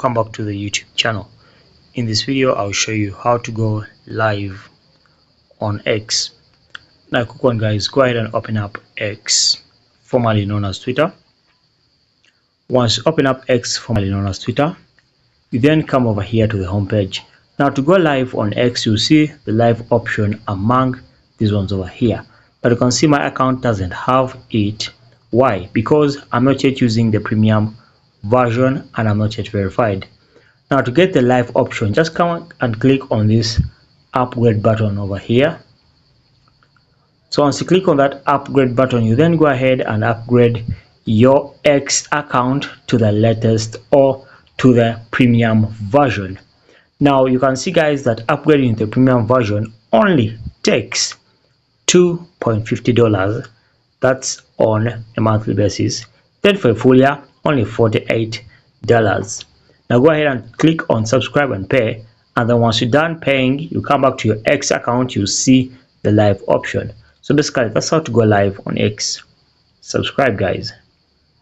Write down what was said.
welcome back to the YouTube channel. In this video I'll show you how to go live on X. Now quick one guys, go ahead and open up X, formerly known as Twitter. Once you open up X, formerly known as Twitter, you then come over here to the home page. Now to go live on X, you'll see the live option among these ones over here, but you can see my account doesn't have it. Why? Because I'm not yet using the premium version and I'm not yet verified. Now to get the live option, just come and click on this upgrade button over here. So once you click on that upgrade button, you then go ahead and upgrade your X account to the latest or to the premium version. Now you can see guys that upgrading to the premium version only takes $2.50. That's on a monthly basis. Then for a full year, only $48. Now go ahead and click on subscribe and pay, and then once you're done paying, you come back to your X account, you see the live option. So basically that's how to go live on X. Subscribe guys.